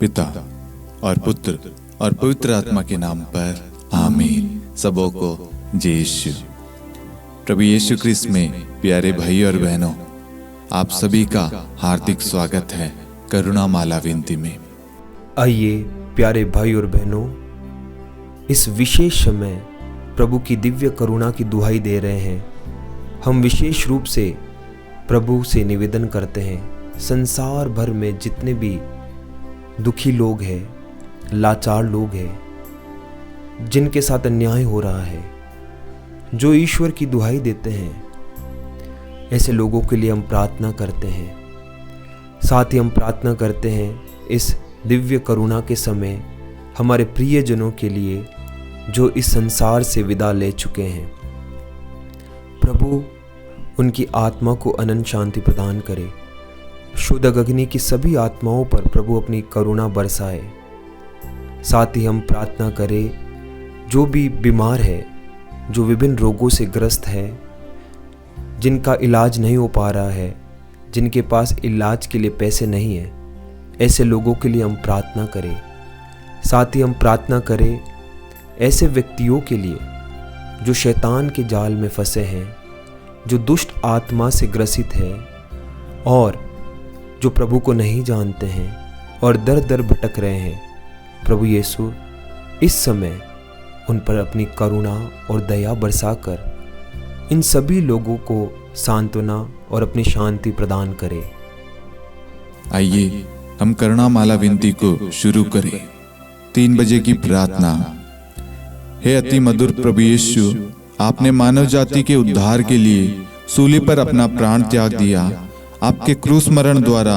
पिता और पुत्र और पवित्र आत्मा के नाम पर आमीन। सबों को जय यीशु। प्रभु यीशु क्रिस्त में प्यारे भाई और बहनों, आप सभी का हार्दिक स्वागत है करुणा माला विनती में। आइए प्यारे भाई और बहनों, इस विशेष समय प्रभु की दिव्य करुणा की दुहाई दे रहे हैं। हम विशेष रूप से प्रभु से निवेदन करते हैं, संसार भर में जितने भी दुखी लोग हैं, लाचार लोग हैं, जिनके साथ अन्याय हो रहा है, जो ईश्वर की दुहाई देते हैं, ऐसे लोगों के लिए हम प्रार्थना करते हैं। साथ ही हम प्रार्थना करते हैं इस दिव्य करुणा के समय हमारे प्रियजनों के लिए जो इस संसार से विदा ले चुके हैं। प्रभु उनकी आत्मा को अनंत शांति प्रदान करे। शुद्ध अग्नि की सभी आत्माओं पर प्रभु अपनी करुणा बरसाए। साथ ही हम प्रार्थना करें जो भी बीमार है, जो विभिन्न रोगों से ग्रस्त है, जिनका इलाज नहीं हो पा रहा है, जिनके पास इलाज के लिए पैसे नहीं है, ऐसे लोगों के लिए हम प्रार्थना करें। साथ ही हम प्रार्थना करें ऐसे व्यक्तियों के लिए जो शैतान के जाल में फंसे हैं, जो दुष्ट आत्मा से ग्रसित है और जो प्रभु को नहीं जानते हैं और दर दर भटक रहे हैं। प्रभु यीशु इस समय उन पर अपनी करुणा और दया बरसाकर इन सभी लोगों को सांत्वना और अपनी शांति प्रदान करे। आइए हम करुणा माला विनती को शुरू करें। 3 बजे की प्रार्थना। हे अति मधुर प्रभु यीशु, आपने मानव जाति के उद्धार के लिए सूली पर अपना प्राण त्याग दिया। आपके क्रूस मरण द्वारा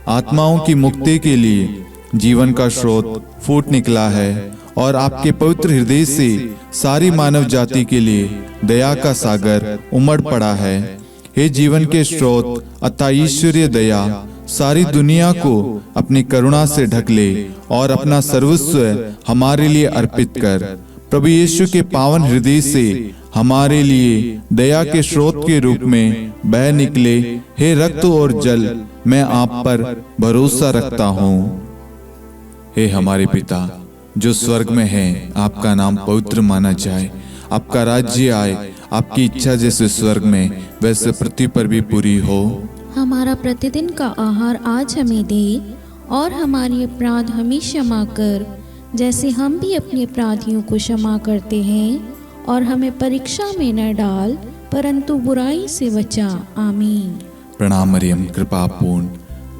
आत्माओं की मुक्ति के लिए जीवन का स्रोत फूट निकला है और आपके पवित्र हृदय से सारी मानव जाति के लिए दया का सागर उमड़ पड़ा है। हे जीवन के स्रोत अतः ईश्वरीय दया, सारी दुनिया को अपनी करुणा से ढक ले और अपना सर्वस्व हमारे लिए अर्पित कर। प्रभु यीशु के पावन हृदय से हमारे लिए दया के स्रोत के रूप में बह निकले। हे रक्त और जल, मैं आप पर भरोसा रखता हूँ। हे हमारे पिता जो स्वर्ग में हैं, आपका नाम पवित्र माना जाए। आपका राज्य आए, आपकी इच्छा जैसे स्वर्ग में वैसे पृथ्वी पर भी पूरी हो। हमारा प्रतिदिन का आहार आज हमें दे और हमारे अपराध हमें क्षमा कर, जैसे हम भी अपने अपराधियों को क्षमा करते हैं, और हमें परीक्षा में न डाल परंतु बुराई से बचा। आमीन। प्रणाम मरियम, कृपा पूर्ण,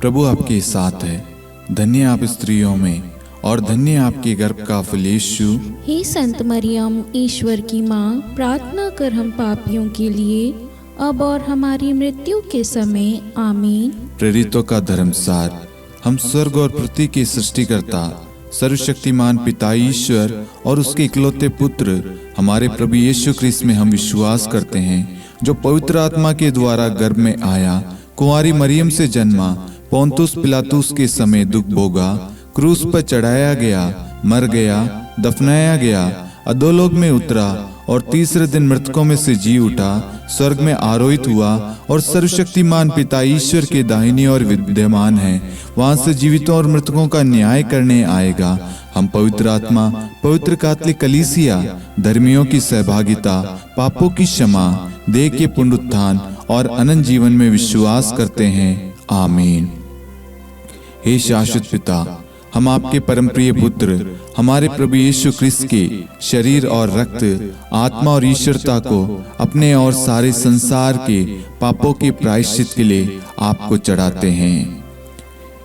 प्रभु आपके साथ है। धन्य आप स्त्रियों में और धन्य आपके गर्भ का फल यीशु। हे संत मरियम, ईश्वर की माँ, प्रार्थना कर हम पापियों के लिए अब और हमारी मृत्यु के समय। आमीन। प्रेरितों का धर्मसार। हम स्वर्ग और पृथ्वी के सृष्टिकर्ता सर्वशक्तिमान पिता ईश्वर और उसके इकलौते पुत्र हमारे प्रभु यीशु क्रिस्त में हम विश्वास करते हैं, जो पवित्र आत्मा के द्वारा गर्भ में आया, कुंवारी मरियम से जन्मा, पोंतुस पिलातुस के समय दुख भोगा, क्रूस पर चढ़ाया गया, मर गया, दफनाया गया, अधोलोक में उतरा और तीसरे दिन मृतकों में से जी उठा, स्वर्ग में आरोहित हुआ और सर्वशक्तिमान पिता ईश्वर के दाहिनी ओर विद्यमान है। वहां से जीवितों और मृतकों का न्याय करने आएगा। हम पवित्र आत्मा, पवित्र कैथोलिक कलीसिया, धर्मियों की सहभागिता, पापों की क्षमा, देह के पुनरुत्थान और अनंत जीवन में विश्वास करते हैं। आमीन। हे शाश्वत पिता, हम आपके परम प्रिय पुत्र हमारे प्रभु यीशु क्रिस्त के शरीर और रक्त, आत्मा और ईश्वरता को अपने और सारे संसार के पापों के प्रायश्चित के लिए आपको चढ़ाते हैं।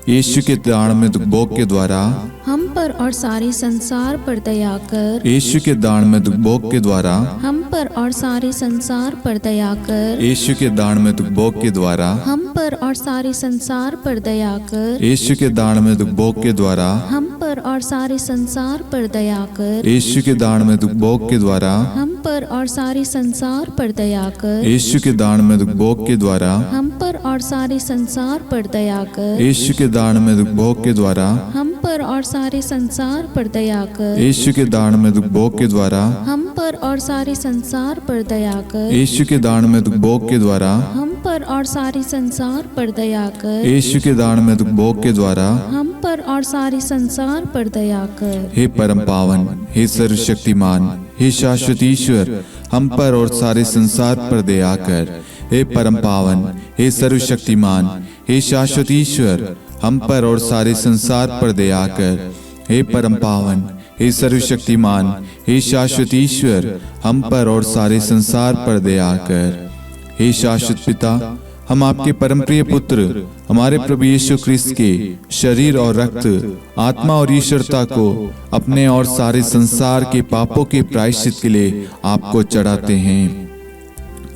यीशु के दान में दुख भोग के द्वारा हम पर और सारे संसार पर दया कर। यीशु के दान में दुख भोग के द्वारा हम पर और सारे संसार पर दया कर। यीशु के दान में दुख भोग के द्वारा हम पर और सारे संसार पर दया कर। यीशु के दान में दुख भोग के द्वारा हम पर और सारे संसार पर दया कर। यीशु के दान में दुख भोग के द्वारा हम पर और सारे संसार पर दया कर। यीशु के दान में दुख भोग के द्वारा हम पर और सारे संसार पर दया कर। यीशु के दान में दुख भोग के द्वारा हम पर और सारे संसार पर दया कर। यीशु के दान में दुख भोग के द्वारा हम पर और सारे संसार पर दया कर। यीशु के दान में दुख भोग के द्वारा हम पर पर और सारे संसार पर दया कर। यीशु के दान में भोग के द्वारा हम पर और सारे संसार पर दया कर। हे परम पावन, हे सर्वशक्तिमान, हे शाश्वत ईश्वर, हम पर और सारे संसार पर दया कर। हे परम पावन, हे सर्वशक्तिमान, हे शाश्वत ईश्वर, हम पर और सारे संसार पर दया कर। हे परम पावन, हे सर्वशक्तिमान, हे शाश्वत ईश्वर, हम पर और सारे संसार पर दया कर। हे शाश्वत पिता, हम आपके परम प्रिय पुत्र हमारे प्रभु यीशु ख्रिस्त के शरीर और रक्त, आत्मा और ईश्वरता को अपने और सारे संसार के पापों के प्रायश्चित के लिए आपको चढ़ाते हैं।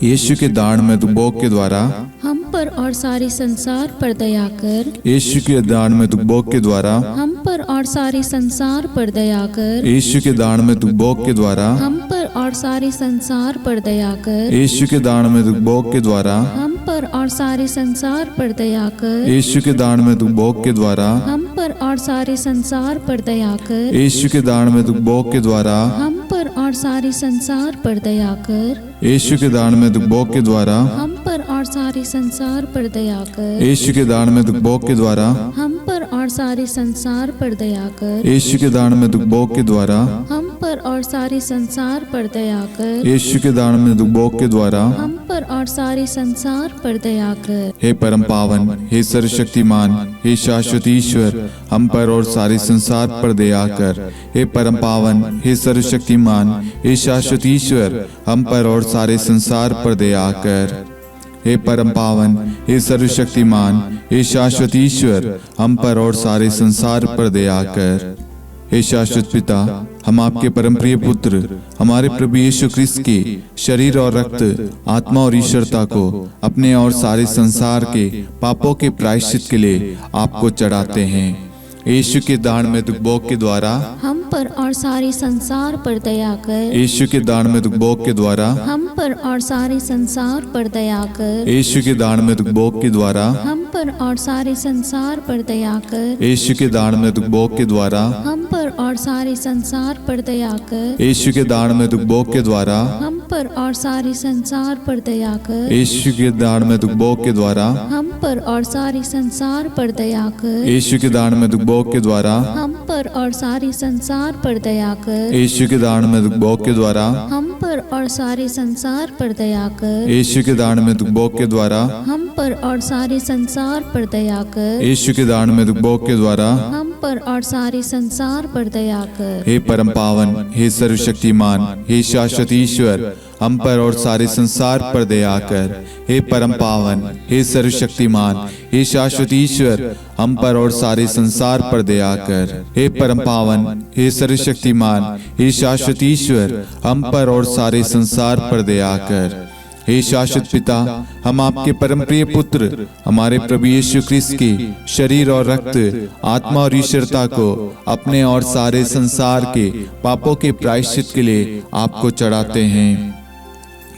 यीशु के दान में भोग के द्वारा हम पर और सारे संसार पर दया कर। यीशु के दान में भोग के द्वारा हम पर और सारे संसार पर दया कर। यीशु के दान में भोग के द्वारा हम पर और सारे संसार पर दया कर। यीशु के दान में भोग के द्वारा हम पर और सारे संसार पर दया कर। यीशु के दान में भोग के द्वारा हम पर और सारे संसार पर दया कर। यीशु के दान में भोग के द्वारा हम पर और सारे संसार पर दया कर। यीशु के दान में भोग के द्वारा हम पर और सारे संसार पर दया कर। यीशु के दान में भोग के द्वारा हम पर और सारे संसार पर दया कर। यीशु के दान में भोग के द्वारा हम पर और सारे संसार पर दया कर। यीशु के दान में भोग के द्वारा हम पर और सारे संसार पर दया कर। हे परम पावन, हे सर्वशक्तिमान, हे शाश्वत ईश्वर, हम पर और सारे संसार पर दया कर। हे परम पावन, हे सर्वशक्तिमान, हे शाश्वत ईश्वर, हम पर और सारे संसार पर दया कर। हे परम पावन, हे सर्वशक्तिमान, हे शाश्वत ईश्वर, हम पर और सारे संसार पर दया कर। हे शाश्वत पिता, हम आपके परम प्रिय पुत्र हमारे प्रभु यीशु ख्रिस्त के शरीर और रक्त, आत्मा और ईश्वरता को अपने और सारे संसार के पापों के प्रायश्चित के लिए आपको चढ़ाते हैं। यीशु के दान में भोग के द्वारा हम पर और सारे संसार पर दया कर। यीशु के दान में भोग के द्वारा हम पर और सारे संसार पर दया कर। यीशु के दान में भोग के द्वारा हम पर और सारे संसार पर दया कर। यीशु के दान में भोग के द्वारा हम पर और सारे संसार पर दया कर। यीशु के दान में भोग के द्वारा हम पर और सारे संसार पर दया कर। यीशु के दान में भोग के द्वारा हम पर और सारे संसार पर दया कर। यीशु के दान में भोग के द्वारा हम पर और सारे संसार पर दया कर। यीशु के दान में भोग के द्वारा हम पर और सारे संसार पर दया कर। यीशु के दान में भोग के द्वारा हम पर और सारे संसार पर दया कर। यीशु के दान में भोग के द्वारा हम पर और सारे संसार पर दया कर। हे परम पावन, हे सर्वशक्तिमान, हे शाश्वत ईश्वर, हम पर और सारे संसार पर दया कर। हे परम पावन, हे सर्वशक्तिमान, हे शाश्वत ईश्वर, हम पर और सारे संसार पर दया कर। हे परम पावन, हे सर्वशक्तिमान, हे शाश्वत ईश्वर, हम पर और सारे संसार पर दया कर। हे शाश्वत पिता, हम आपके परम प्रिय पुत्र हमारे प्रभु यीशु ख्रिस्त के शरीर और रक्त, आत्मा और ईश्वरता को अपने और सारे संसार के पापों के प्रायश्चित के लिए आपको चढ़ाते हैं।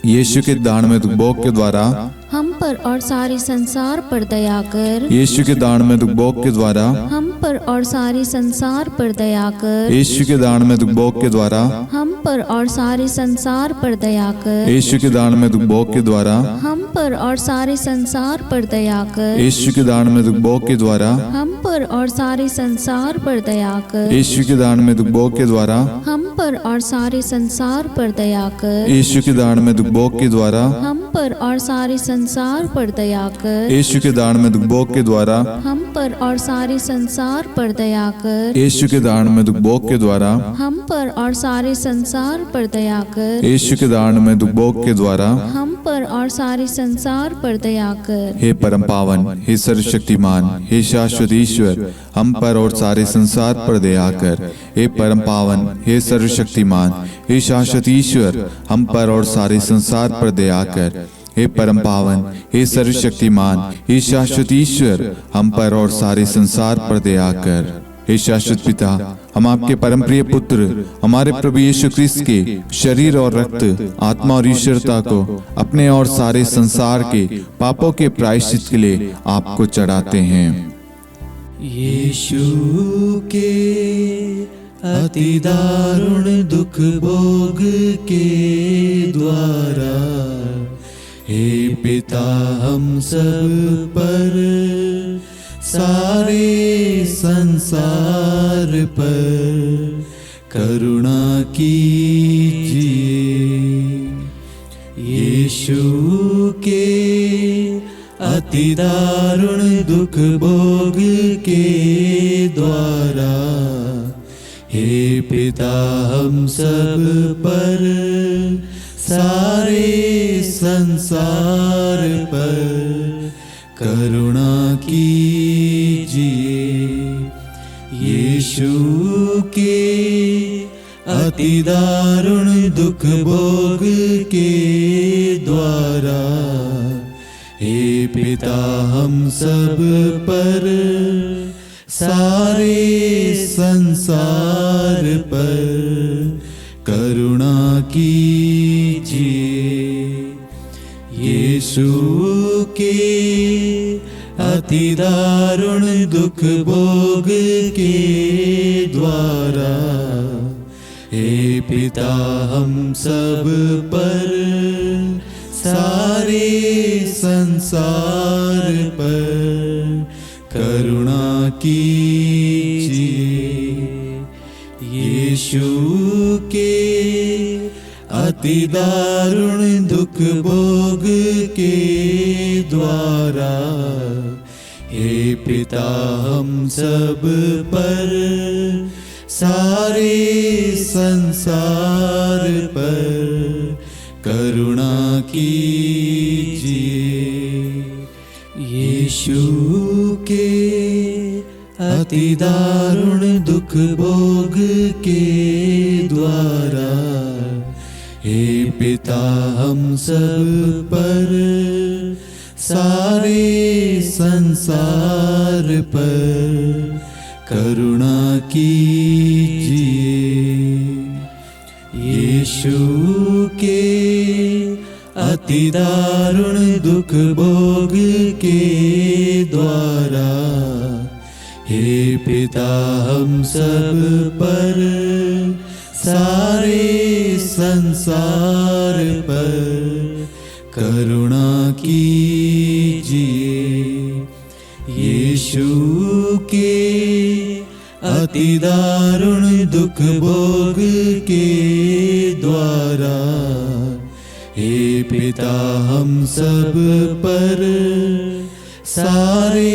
यीशु के दान में भोग के द्वारा हम पर और सारे संसार पर दया कर। यीशु के दान में भोग के द्वारा हम पर और सारे संसार पर दया कर। यीशु के दान में भोग के द्वारा हम पर और सारे संसार पर दया कर। यीशु के दान में भोग के द्वारा हम पर और सारे संसार पर दया कर। यीशु के दान में भोग के द्वारा हम पर और सारे संसार पर दया कर। यीशु के दान में भोग के द्वारा हम पर और सारे संसार पर दया कर। यीशु के दान में भोग के द्वारा हम पर और सारे संसार पर दया कर। यीशु के दान में भोग के द्वारा हम पर और सारे संसार पर दया कर। यीशु के दान में भोग के द्वारा हम पर और सारे संसार पर दया कर। यीशु के दान में भोग के द्वारा हम पर और सारे संसार पर दया कर। हे परम पावन, हे सर्वशक्तिमान, हे शाश्वत ईश्वर, हम पर और सारे संसार पर दया कर। हे परम पावन, हे सर्वशक्तिमान, हे शाश्वत ईश्वर, हम पर और सारे संसार पर दया कर। हे परम पावन, हे सर्वशक्तिमान, हे शाश्वत ईश्वर, हम पर और सारे संसार पर दया कर। हे शाश्वत पिता, हम आपके परम प्रिय पुत्र हमारे प्रभु यीशु ख्रिस्त के शरीर और रक्त, आत्मा और ईश्वरता को अपने और सारे संसार के पापों के प्रायश्चित के लिए आपको चढ़ाते हैं। यीशु के अति दारुण दुख भोग के द्वारा हे पिता हम सब पर, सारे संसार पर करुणा कीजिए। यीशु के अति दारुण दुख भोग के द्वारा, हे पिता हम सब पर, सारे संसार पर करुणा कीजिए। यीशु के अति दारुण दुख भोग के द्वारा, हे पिता हम सब पर, सारे संसार पर करुणा कीजिए। यीशु के अति दारुण दुख भोग के द्वारा, हे पिता हम सब पर, सारे संसार पर करुणा कीजिए। यीशु के अति दारुण दुख भोग के द्वारा, हे पिता हम सब पर, सारे संसार पर करुणा कीजिए। यीशु के अति दारुण दुख भोग के द्वारा, हे पिता हम सब पर, सारे संसार पर करुणा कीजिए। यीशु के अति दारुण दुख भोग के द्वारा, हे पिता हम सब पर, सारे संसार पर करुणा कीजिए। यीशु के अति दारुण दुख भोग के द्वारा, हे पिता हम सब पर, सारे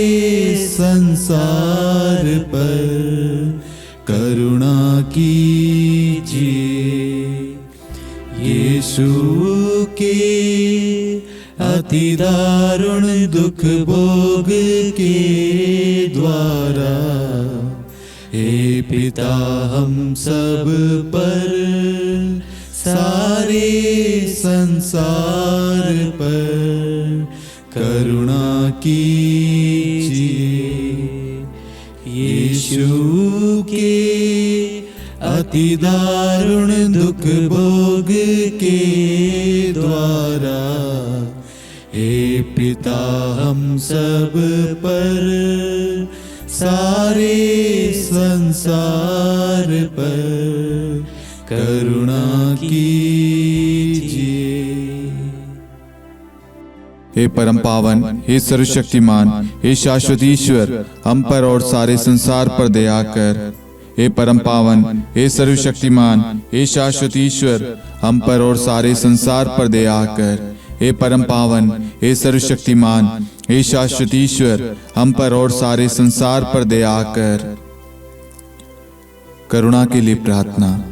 संसार पर करुणा कीजिए। यीशु के अति दारुण दुख भोग के द्वारा, हे पिता हम सब पर, सारे संसार पर करुणा कीजिए। यीशु के अति दारुण दुख भोग के द्वारा, हे पिता हम सब पर, सारे संसार पर करुणा कीजिए। हे परम पावन, हे सर्वशक्तिमान, हे शाश्वत ईश्वर, हम पर और सारे संसार पर दया कर। हे परम पावन, हे सर्वशक्तिमान, हे शाश्वत ईश्वर, हम पर और सारे संसार पर दया कर। हे परम पावन, हे सर्वशक्तिमान, हे शाश्वत ईश्वर, हम पर और सारे संसार पर दया कर। करुणा के लिए प्रार्थना।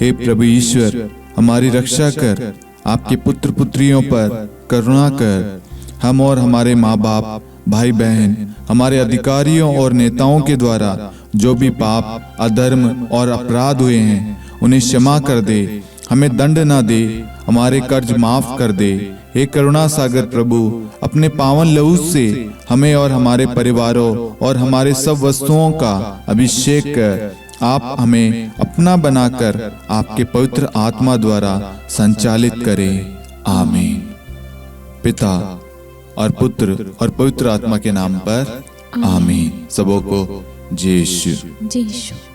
हे प्रभु ईश्वर, हमारी रक्षा कर, आपके पुत्र पुत्रियों पर करुणा कर। हम और हमारे माँ बाप, भाई बहन, हमारे अधिकारियों और नेताओं के द्वारा जो भी पाप, अधर्म और अपराध हुए हैं, उन्हें क्षमा कर दे। हमें दंड ना दे, हमारे कर्ज माफ कर दे। हे करुणा सागर प्रभु, अपने पावन लहू से हमें और हमारे परिवारों और हमारे सब वस्तुओं का अभिषेक कर। आप हमें अपना बनाकर आपके पवित्र आत्मा द्वारा संचालित करें। आमीन। पिता और पुत्र और पवित्र आत्मा के नाम पर आमीन। सबों को जय यीशु। जय यीशु।